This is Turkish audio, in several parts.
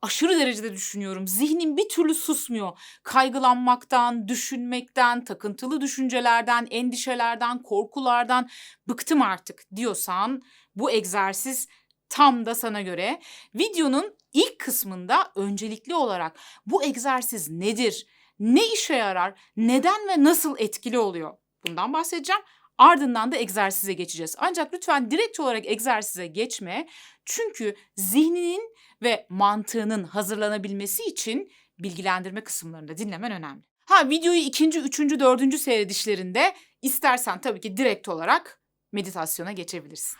Aşırı derecede düşünüyorum. Zihnim bir türlü susmuyor. Kaygılanmaktan, düşünmekten, takıntılı düşüncelerden, endişelerden, korkulardan bıktım artık diyorsan bu egzersiz tam da sana göre. Videonun ilk kısmında öncelikli olarak bu egzersiz nedir? Ne işe yarar? Neden ve nasıl etkili oluyor? Bundan bahsedeceğim. Ardından da egzersize geçeceğiz. Ancak lütfen direkt olarak egzersize geçme. Çünkü zihninin ve mantığının hazırlanabilmesi için bilgilendirme kısımlarını da dinlemen önemli. Videoyu ikinci, üçüncü, dördüncü seyredişlerinde istersen tabii ki direkt olarak meditasyona geçebilirsin.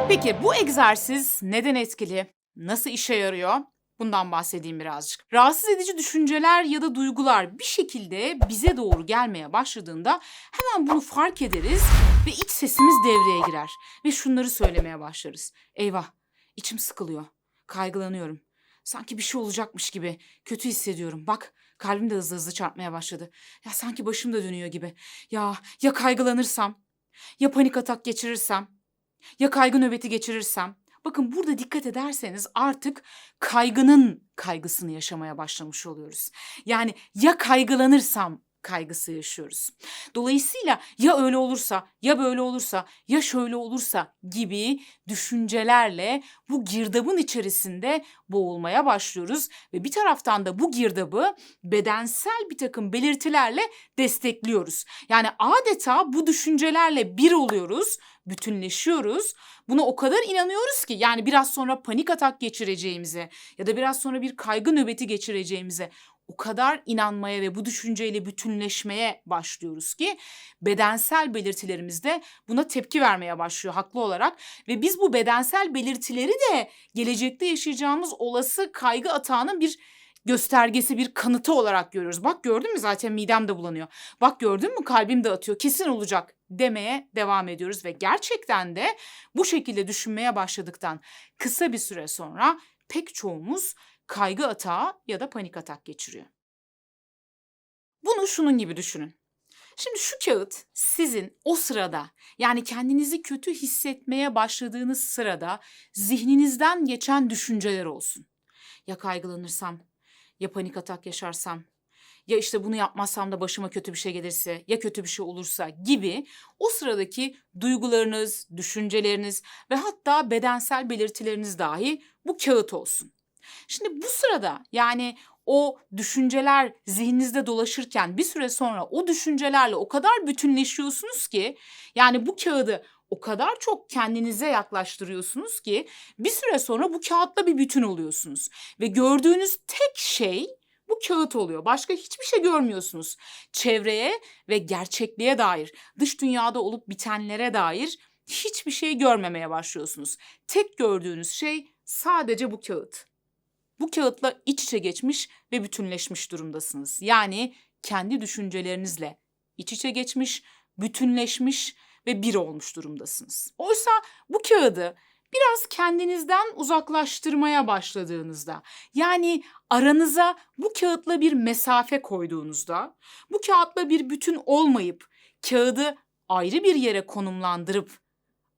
Peki bu egzersiz neden etkili? Nasıl işe yarıyor? Bundan bahsedeyim birazcık. Rahatsız edici düşünceler ya da duygular bir şekilde bize doğru gelmeye başladığında hemen bunu fark ederiz ve iç sesimiz devreye girer. Ve şunları söylemeye başlarız. Eyvah, içim sıkılıyor, kaygılanıyorum. Sanki bir şey olacakmış gibi, kötü hissediyorum. Bak, kalbim de hızlı hızlı çarpmaya başladı. Ya sanki başım da dönüyor gibi. Ya kaygılanırsam? Ya panik atak geçirirsem? Ya kaygı nöbeti geçirirsem? Bakın burada dikkat ederseniz artık kaygının kaygısını yaşamaya başlamış oluyoruz. Yani ya kaygılanırsam kaygısı yaşıyoruz. Dolayısıyla ya öyle olursa, ya böyle olursa, ya şöyle olursa gibi düşüncelerle bu girdabın içerisinde boğulmaya başlıyoruz ve bir taraftan da bu girdabı bedensel bir takım belirtilerle destekliyoruz. Yani adeta bu düşüncelerle bir oluyoruz, bütünleşiyoruz. Buna o kadar inanıyoruz ki yani biraz sonra panik atak geçireceğimize ya da biraz sonra bir kaygı nöbeti geçireceğimize o kadar inanmaya ve bu düşünceyle bütünleşmeye başlıyoruz ki bedensel belirtilerimiz de buna tepki vermeye başlıyor haklı olarak ve biz bu bedensel belirtileri de gelecekte yaşayacağımız olası kaygı atağının bir göstergesi, bir kanıtı olarak görüyoruz. Bak gördün mü zaten midem de bulanıyor. Bak gördün mü kalbim de atıyor. Kesin olacak demeye devam ediyoruz ve gerçekten de bu şekilde düşünmeye başladıktan kısa bir süre sonra pek çoğumuz kaygı atağı ya da panik atak geçiriyor. Bunu şunun gibi düşünün. Şimdi şu kağıt sizin o sırada yani kendinizi kötü hissetmeye başladığınız sırada zihninizden geçen düşünceler olsun. Ya kaygılanırsam, ya panik atak yaşarsam, ya işte bunu yapmazsam da başıma kötü bir şey gelirse, ya kötü bir şey olursa gibi o sıradaki duygularınız, düşünceleriniz ve hatta bedensel belirtileriniz dahi bu kağıt olsun. Şimdi bu sırada yani o düşünceler zihninizde dolaşırken bir süre sonra o düşüncelerle o kadar bütünleşiyorsunuz ki yani bu kağıdı o kadar çok kendinize yaklaştırıyorsunuz ki bir süre sonra bu kağıtla bir bütün oluyorsunuz. Ve gördüğünüz tek şey bu kağıt oluyor. Başka hiçbir şey görmüyorsunuz. Çevreye ve gerçekliğe dair, dış dünyada olup bitenlere dair hiçbir şey görmemeye başlıyorsunuz. Tek gördüğünüz şey sadece bu kağıt. Bu kağıtla iç içe geçmiş ve bütünleşmiş durumdasınız. Yani kendi düşüncelerinizle iç içe geçmiş, bütünleşmiş ve bir olmuş durumdasınız. Oysa bu kağıdı biraz kendinizden uzaklaştırmaya başladığınızda, yani aranıza bu kağıtla bir mesafe koyduğunuzda, bu kağıtla bir bütün olmayıp kağıdı ayrı bir yere konumlandırıp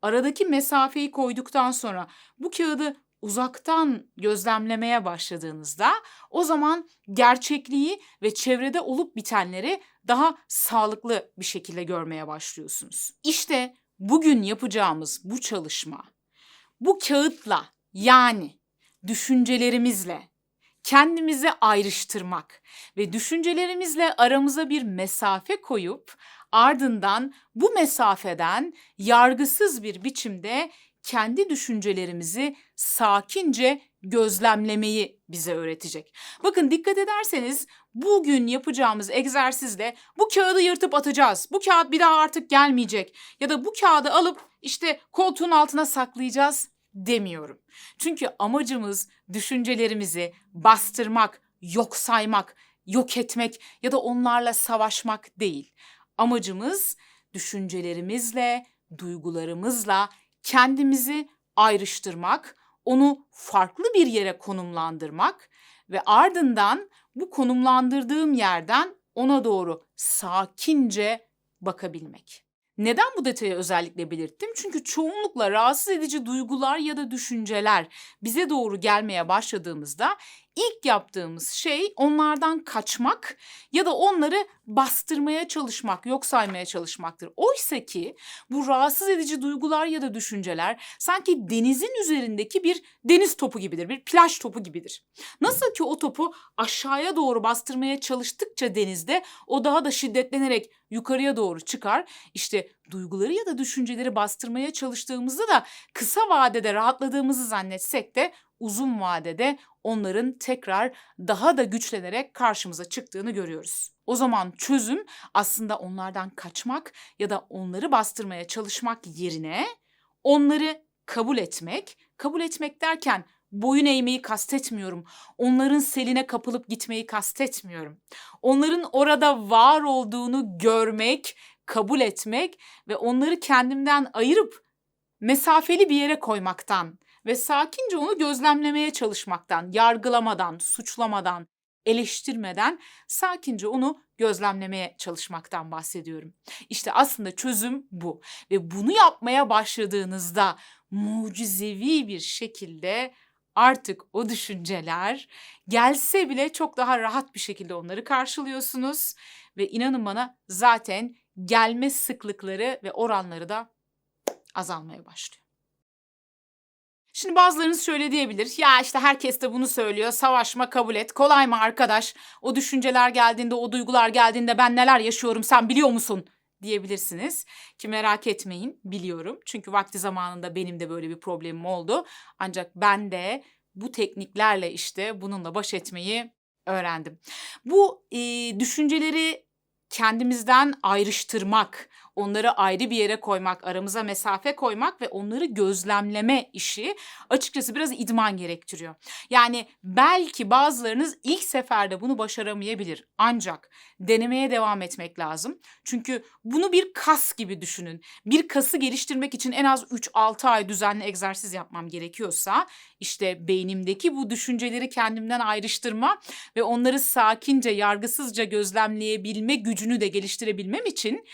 aradaki mesafeyi koyduktan sonra bu kağıdı uzaktan gözlemlemeye başladığınızda o zaman gerçekliği ve çevrede olup bitenleri daha sağlıklı bir şekilde görmeye başlıyorsunuz. İşte bugün yapacağımız bu çalışma bu kağıtla yani düşüncelerimizle kendimizi ayrıştırmak ve düşüncelerimizle aramıza bir mesafe koyup ardından bu mesafeden yargısız bir biçimde kendi düşüncelerimizi sakince gözlemlemeyi bize öğretecek. Bakın dikkat ederseniz bugün yapacağımız egzersizle bu kağıdı yırtıp atacağız. Bu kağıt bir daha artık gelmeyecek ya da bu kağıdı alıp işte koltuğun altına saklayacağız demiyorum. Çünkü amacımız düşüncelerimizi bastırmak, yok saymak, yok etmek ya da onlarla savaşmak değil. Amacımız düşüncelerimizle, duygularımızla kendimizi ayrıştırmak, onu farklı bir yere konumlandırmak ve ardından bu konumlandırdığım yerden ona doğru sakince bakabilmek. Neden bu detayı özellikle belirttim? Çünkü çoğunlukla rahatsız edici duygular ya da düşünceler bize doğru gelmeye başladığımızda ilk yaptığımız şey onlardan kaçmak ya da onları bastırmaya çalışmak, yok saymaya çalışmaktır. Oysa ki bu rahatsız edici duygular ya da düşünceler sanki denizin üzerindeki bir deniz topu gibidir, bir plaj topu gibidir. Nasıl ki o topu aşağıya doğru bastırmaya çalıştıkça denizde o daha da şiddetlenerek yukarıya doğru çıkar. İşte duyguları ya da düşünceleri bastırmaya çalıştığımızda da kısa vadede rahatladığımızı zannetsek de uzun vadede onların tekrar daha da güçlenerek karşımıza çıktığını görüyoruz. O zaman çözüm aslında onlardan kaçmak ya da onları bastırmaya çalışmak yerine onları kabul etmek derken boyun eğmeyi kastetmiyorum. Onların seline kapılıp gitmeyi kastetmiyorum. Onların orada var olduğunu görmek, kabul etmek ve onları kendimden ayırıp mesafeli bir yere koymaktan ve sakince onu gözlemlemeye çalışmaktan, yargılamadan, suçlamadan, eleştirmeden sakince onu gözlemlemeye çalışmaktan bahsediyorum. İşte aslında çözüm bu ve bunu yapmaya başladığınızda mucizevi bir şekilde artık o düşünceler gelse bile çok daha rahat bir şekilde onları karşılıyorsunuz ve inanın bana zaten gelme sıklıkları ve oranları da azalmaya başlıyor. Şimdi bazılarınız şöyle diyebilir. Ya işte herkes de bunu söylüyor. Savaşma, kabul et. Kolay mı arkadaş? O düşünceler geldiğinde, o duygular geldiğinde ben neler yaşıyorum sen biliyor musun? Diyebilirsiniz. Ki merak etmeyin, biliyorum. Çünkü vakti zamanında benim de böyle bir problemim oldu. Ancak ben de bu tekniklerle işte bununla baş etmeyi öğrendim. Bu düşünceleri kendimizden ayrıştırmak, onları ayrı bir yere koymak, aramıza mesafe koymak ve onları gözlemleme işi açıkçası biraz idman gerektiriyor. Yani belki bazılarınız ilk seferde bunu başaramayabilir. Ancak denemeye devam etmek lazım. Çünkü bunu bir kas gibi düşünün. Bir kası geliştirmek için en az 3-6 ay düzenli egzersiz yapmam gerekiyorsa işte beynimdeki bu düşünceleri kendimden ayrıştırma ve onları sakince, yargısızca gözlemleyebilme gücünü de geliştirebilmem için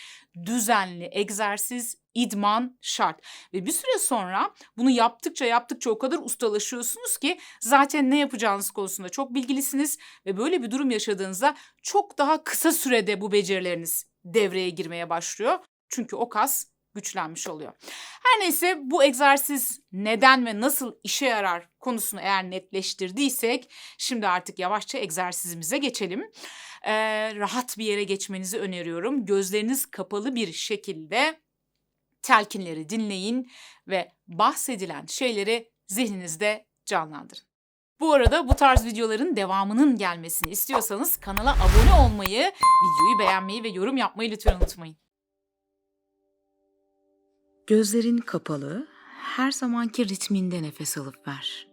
düzenli egzersiz, idman şart. Ve bir süre sonra bunu yaptıkça o kadar ustalaşıyorsunuz ki zaten ne yapacağınız konusunda çok bilgilisiniz ve böyle bir durum yaşadığınızda çok daha kısa sürede bu becerileriniz devreye girmeye başlıyor. Çünkü o kas güçlenmiş oluyor. Her neyse bu egzersiz neden ve nasıl işe yarar konusunu eğer netleştirdiysek şimdi artık yavaşça egzersizimize geçelim. Rahat bir yere geçmenizi öneriyorum. Gözleriniz kapalı bir şekilde telkinleri dinleyin ve bahsedilen şeyleri zihninizde canlandırın. Bu arada bu tarz videoların devamının gelmesini istiyorsanız kanala abone olmayı, videoyu beğenmeyi ve yorum yapmayı lütfen unutmayın. Gözlerin kapalı, her zamanki ritminde nefes alıp ver.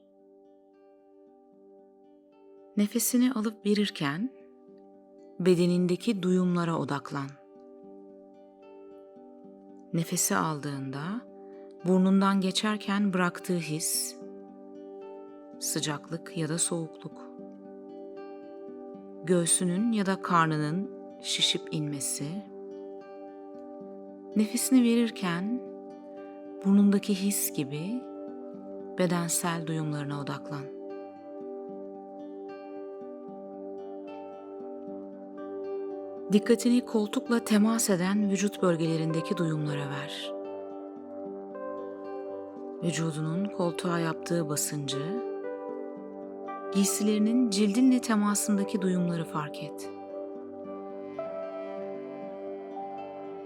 Nefesini alıp verirken bedenindeki duyumlara odaklan. Nefesi aldığında burnundan geçerken bıraktığı his, sıcaklık ya da soğukluk, göğsünün ya da karnının şişip inmesi, nefesini verirken burnundaki his gibi bedensel duyumlarına odaklan. Dikkatini koltukla temas eden vücut bölgelerindeki duyumlara ver. Vücudunun koltuğa yaptığı basıncı, giysilerinin cildinle temasındaki duyumları fark et.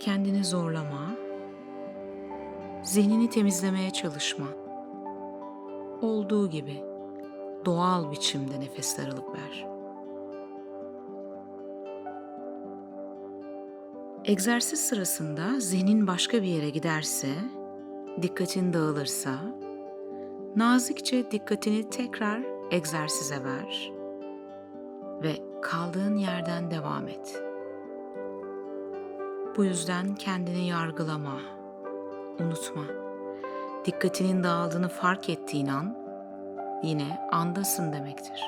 Kendini zorlama, zihnini temizlemeye çalışma. Olduğu gibi doğal biçimde nefesler alıp ver. Egzersiz sırasında zihnin başka bir yere giderse, dikkatin dağılırsa, nazikçe dikkatini tekrar egzersize ver ve kaldığın yerden devam et. Bu yüzden kendini yargılama, unutma. Dikkatinin dağıldığını fark ettiğin an, yine andasın demektir.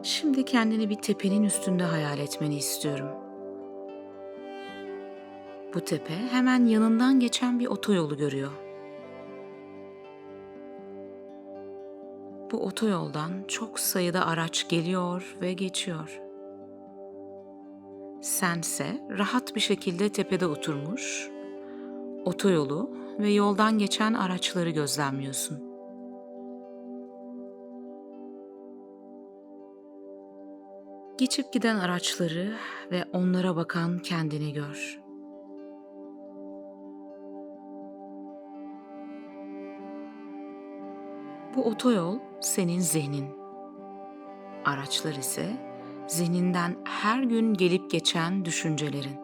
Şimdi kendini bir tepenin üstünde hayal etmeni istiyorum. Bu tepe hemen yanından geçen bir otoyolu görüyor. Bu otoyoldan çok sayıda araç geliyor ve geçiyor. Sense rahat bir şekilde tepede oturmuş, otoyolu ve yoldan geçen araçları gözlemliyorsun. Geçip giden araçları ve onlara bakan kendini gör. Bu otoyol senin zihnin. Araçlar ise zihninden her gün gelip geçen düşüncelerin.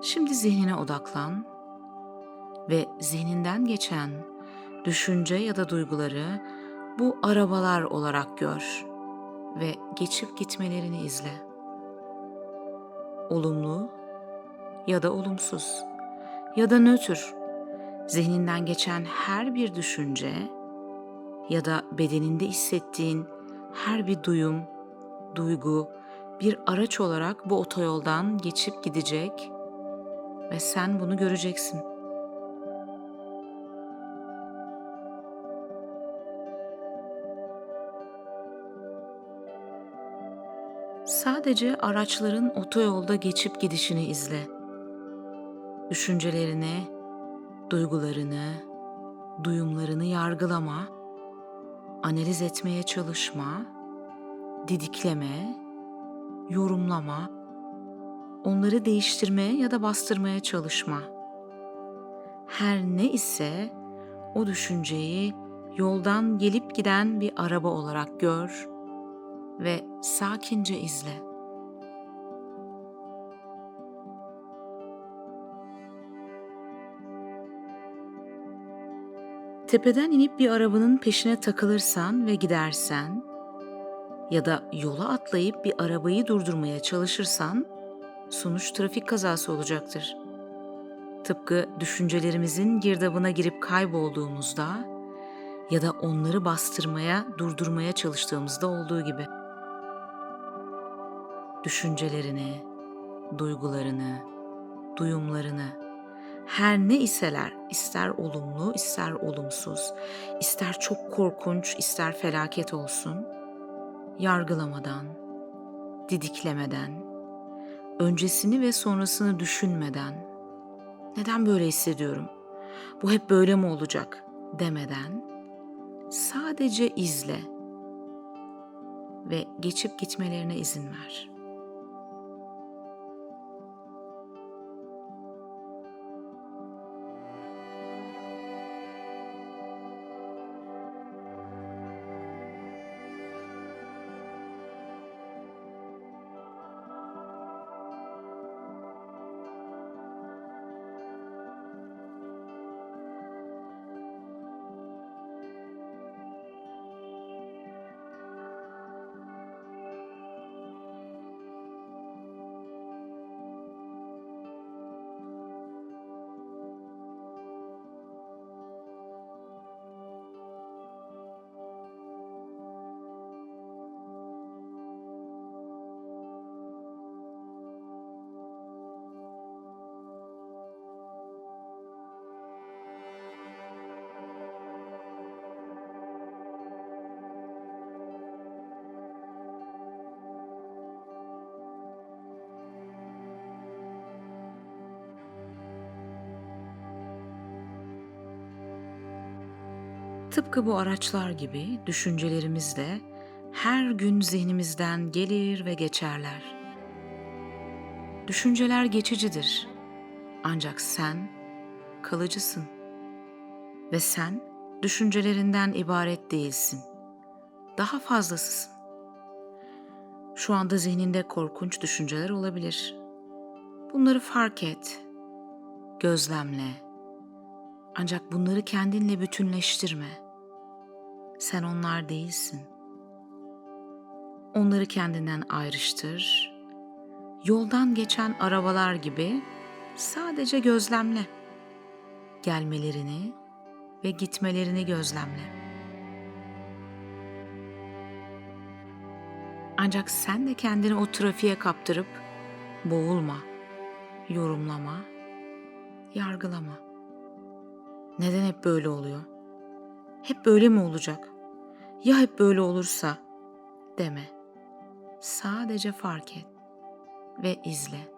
Şimdi zihnine odaklan ve zihninden geçen düşünce ya da duyguları bu arabalar olarak gör ve geçip gitmelerini izle. Olumlu ya da olumsuz ya da nötr, zihninden geçen her bir düşünce ya da bedeninde hissettiğin her bir duyum, duygu bir araç olarak bu otoyoldan geçip gidecek ve sen bunu göreceksin. Sadece araçların otoyolda geçip gidişini izle. Düşüncelerini, duygularını, duyumlarını yargılama, analiz etmeye çalışma, didikleme, yorumlama, onları değiştirmeye ya da bastırmaya çalışma. Her ne ise o düşünceyi yoldan gelip giden bir araba olarak gör ve sakince izle. Tepeden inip bir arabanın peşine takılırsan ve gidersen ya da yola atlayıp bir arabayı durdurmaya çalışırsan sonuç trafik kazası olacaktır. Tıpkı düşüncelerimizin girdabına girip kaybolduğumuzda ya da onları bastırmaya, durdurmaya çalıştığımızda olduğu gibi. Düşüncelerini, duygularını, duyumlarını, her ne iseler, ister olumlu, ister olumsuz, ister çok korkunç, ister felaket olsun, yargılamadan, didiklemeden, öncesini ve sonrasını düşünmeden, neden böyle hissediyorum, bu hep böyle mi olacak demeden, sadece izle ve geçip gitmelerine izin ver. Tıpkı bu araçlar gibi düşüncelerimiz de her gün zihnimizden gelir ve geçerler. Düşünceler geçicidir. Ancak sen kalıcısın. Ve sen düşüncelerinden ibaret değilsin. Daha fazlasısın. Şu anda zihninde korkunç düşünceler olabilir. Bunları fark et, gözlemle. Ancak bunları kendinle bütünleştirme. Sen onlar değilsin. Onları kendinden ayrıştır. Yoldan geçen arabalar gibi sadece gözlemle. Gelmelerini ve gitmelerini gözlemle. Ancak sen de kendini o trafiğe kaptırıp boğulma, yorumlama, yargılama. Neden hep böyle oluyor? Hep böyle mi olacak? Ya hep böyle olursa deme. Sadece fark et ve izle.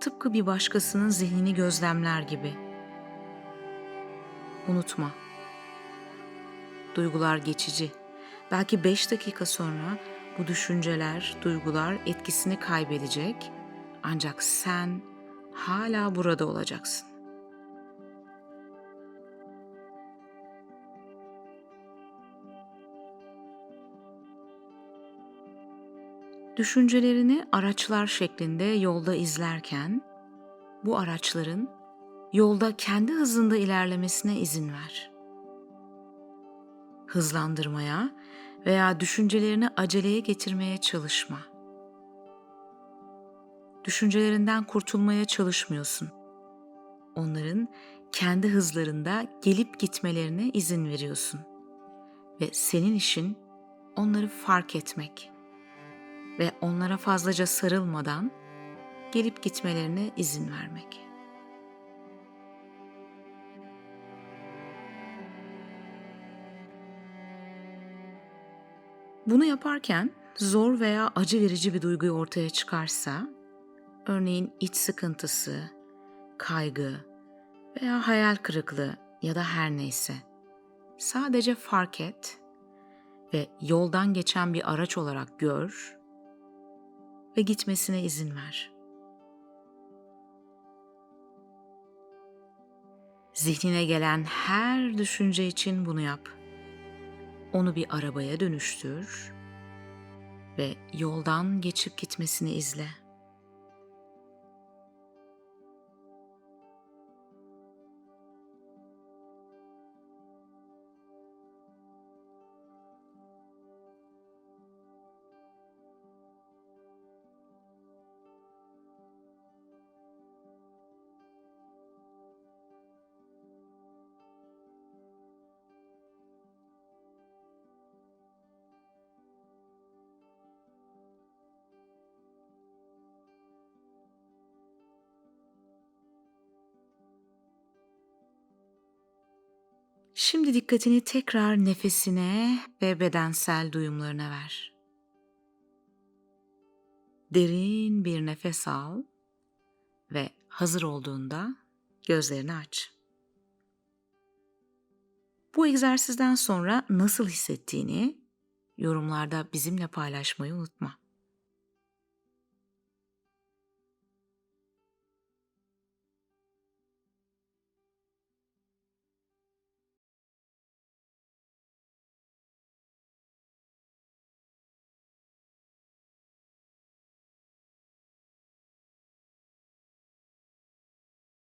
Tıpkı bir başkasının zihnini gözlemler gibi. Unutma, duygular geçici. Belki 5 dakika sonra bu düşünceler, duygular etkisini kaybedecek. Ancak sen hala burada olacaksın. Düşüncelerini araçlar şeklinde yolda izlerken, bu araçların yolda kendi hızında ilerlemesine izin ver. Hızlandırmaya veya düşüncelerini aceleye getirmeye çalışma. Düşüncelerinden kurtulmaya çalışmıyorsun. Onların kendi hızlarında gelip gitmelerine izin veriyorsun. Ve senin işin onları fark etmek ve onlara fazlaca sarılmadan gelip gitmelerine izin vermek. Bunu yaparken zor veya acı verici bir duygu ortaya çıkarsa, örneğin iç sıkıntısı, kaygı veya hayal kırıklığı ya da her neyse, sadece fark et ve yoldan geçen bir araç olarak gör ve gitmesine izin ver. Zihnine gelen her düşünce için bunu yap. Onu bir arabaya dönüştür ve yoldan geçip gitmesini izle. Şimdi dikkatini tekrar nefesine ve bedensel duyumlarına ver. Derin bir nefes al ve hazır olduğunda gözlerini aç. Bu egzersizden sonra nasıl hissettiğini yorumlarda bizimle paylaşmayı unutma.